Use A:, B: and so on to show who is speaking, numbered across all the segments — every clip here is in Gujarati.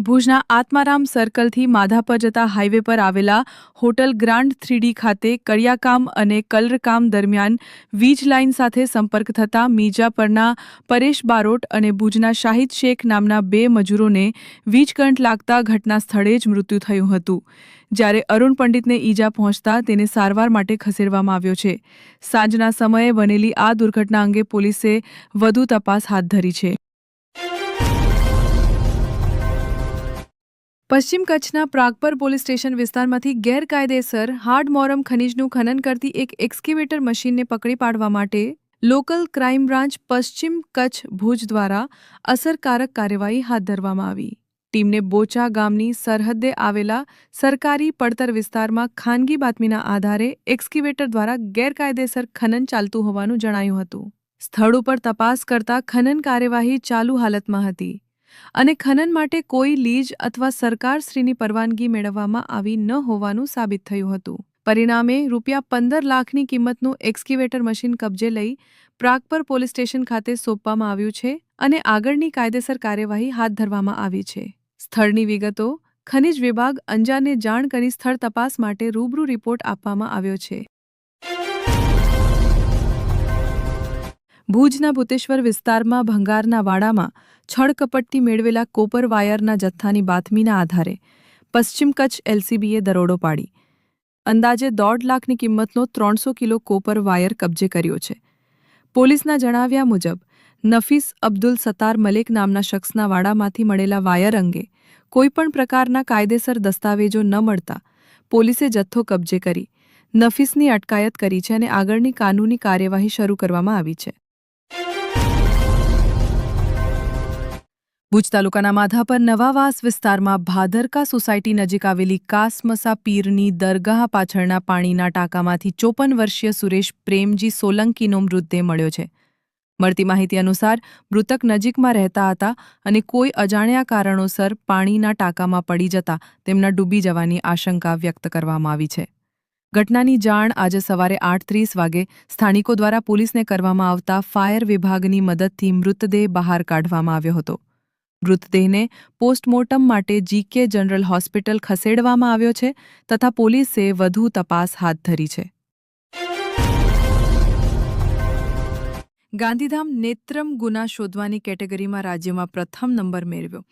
A: ભુજના આત્મારામ સર્કલથી માધાપર જતા હાઈવે પર આવેલા હોટલ ગ્રાન્ડ 3D ખાતે કડિયાકામ અને કલરકામ દરમિયાન વીજ લાઇન સાથે સંપર્ક થતા મીરજાપરના પરેશ બારોટ અને ભુજના શાહિદ શેખ નામના બે મજૂરોને વીજ કરંટ લાગતા ઘટના સ્થળે જ મૃત્યુ થયું હતું, જ્યારે અરુણ પંડિતને ઈજા પહોંચતા તેને સારવાર માટે ખસેડવામાં આવ્યો છે। સાંજના સમયે બનેલી આ દુર્ઘટના અંગે પોલીસે વધુ તપાસ હાથ ધરી છે। પશ્ચિમ કચ્છના પ્રાગપર પોલીસ સ્ટેશન વિસ્તારમાંથી ગેરકાયદેસર હાર્ડમોરમ ખનીજનું ખનન કરતી એક એક્સ્કેવેટર મશીનને પકડી પાડવા માટે લોકલ ક્રાઇમ બ્રાન્ચ પશ્ચિમ કચ્છ ભુજ દ્વારા અસરકારક કાર્યવાહી હાથ ધરવામાં આવી। ટીમને બોચા ગામની સરહદે આવેલા સરકારી પડતર વિસ્તારમાં ખાનગી બાતમીના આધારે એક્સ્કેવેટર દ્વારા ગેરકાયદેસર ખનન ચાલતું હોવાનું જણાયું હતું। સ્થળ ઉપર તપાસ કરતા ખનન કાર્યવાહી ચાલુ હાલતમાં હતી અને ખનન માટે કોઈ લીજ અથવા સરકારશ્રીની પરવાનગી મેળવવામાં આવી ન હોવાનું સાબિત થયું હતું। પરિણામે ₹15 લાખની કિંમતનું એક્સ્કેવેટર મશીન કબજે લઈ પ્રાગપર પોલીસ સ્ટેશન ખાતે સોંપવામાં આવ્યું છે અને આગળની કાયદેસર કાર્યવાહી હાથ ધરવામાં આવી છે। સ્થળની વિગતો ખનિજ વિભાગ અંજારને જાણ કરી સ્થળ તપાસ માટે રૂબરૂ રિપોર્ટ આપવામાં આવ્યો છે। ભુજના ભૂતેશ્વર વિસ્તારમાં ભંગારના વાડામાં છળકપટથી મેળવેલા કોપર વાયરના જથ્થાની બાતમીના આધારે પશ્ચિમ કચ્છ એલસીબીએ દરોડો પાડી અંદાજે 1.5 લાખની કિંમતનો 300 કિલો કોપર વાયર કબજે કર્યો છે। પોલીસના જણાવ્યા મુજબ નફીસ અબ્દુલ સત્તાર મલેક નામના શખ્સના વાડામાંથી મળેલા વાયર અંગે કોઈપણ પ્રકારના કાયદેસર દસ્તાવેજો ન મળતા પોલીસે જથ્થો કબજે કરી નફીસની અટકાયત કરી છે અને આગળની કાનૂની કાર્યવાહી શરૂ કરવામાં આવી છે। ભુજ તાલુકાના માધાપર નવાવાસ વિસ્તારમાં ભાદરકા સોસાયટી નજીક આવેલી કાસમસા પીરની દરગાહ પાછળના પાણીના ટાંકામાંથી 54 વર્ષીય સુરેશ પ્રેમજી સોલંકીનો મૃતદેહ મળ્યો છે। મળતી માહિતી અનુસાર મૃતક નજીકમાં રહેતા હતા અને કોઈ અજાણ્યા કારણોસર પાણીના ટાંકામાં પડી જતા તેમના ડૂબી જવાની આશંકા વ્યક્ત કરવામાં આવી છે। ઘટનાની જાણ આજે સવારે 8:30 વાગે સ્થાનિકો દ્વારા પોલીસને કરવામાં આવતા ફાયર વિભાગની મદદથી મૃતદેહ બહાર કાઢવામાં આવ્યો હતો। મૃતદેહને પોસ્ટમોર્ટમ માટે જીકે જનરલ હોસ્પિટલ ખસેડવામાં આવ્યો છે તથા પોલીસે વધુ તપાસ હાથ ધરી છે। ગાંધીધામ નેત્રમ ગુના શોધવાની કેટેગરીમાં રાજ્યમાં પ્રથમ નંબર મેળવ્યો।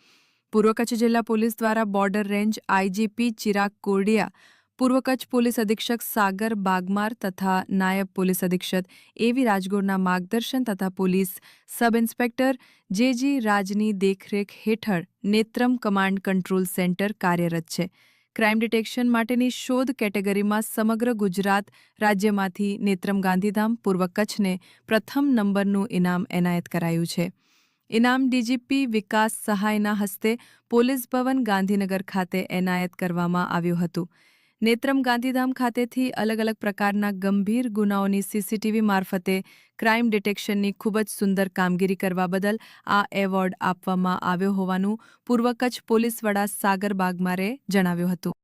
A: પૂર્વ કચ્છ જિલ્લા પોલીસ દ્વારા border range IGP Chirag Kordia, પૂર્વ કચ્છ પોલીસ અધિક્ષક સાગર બાગમાર તથા નાયબ પોલીસ અધિક્ષક એવી રાજગોરના માર્ગદર્શન તથા પોલીસ સબ ઇન્સ્પેક્ટર જેજી રાજની દેખરેખ હેઠળ નેત્રમ કમાન્ડ કંટ્રોલ સેન્ટર કાર્યરત છે। ક્રાઇમ ડિટેક્શન માટેની શોધ કેટેગરીમાં સમગ્ર ગુજરાત રાજ્યમાંથી નેત્રમ ગાંધીધામ પૂર્વ કચ્છને પ્રથમ નંબરનું ઇનામ એનાયત કરાયું છે। ઇનામ ડીજીપી વિકાસ સહાયના હસ્તે પોલીસ ભવન ગાંધીનગર ખાતે એનાયત કરવામાં આવ્યું હતું। નેત્રમ ગાંધીધામ ખાતેથી અલગ અલગ પ્રકારના ગંભીર ગુનાઓની સીસીટીવી મારફતે ક્રાઇમ ડિટેક્શનની ખૂબ જ સુંદર કામગીરી કરવા બદલ આ એવોર્ડ આપવામાં આવ્યો હોવાનું પૂર્વ કચ્છ પોલીસ વડા સાગર બાગમારે જણાવ્યું હતું।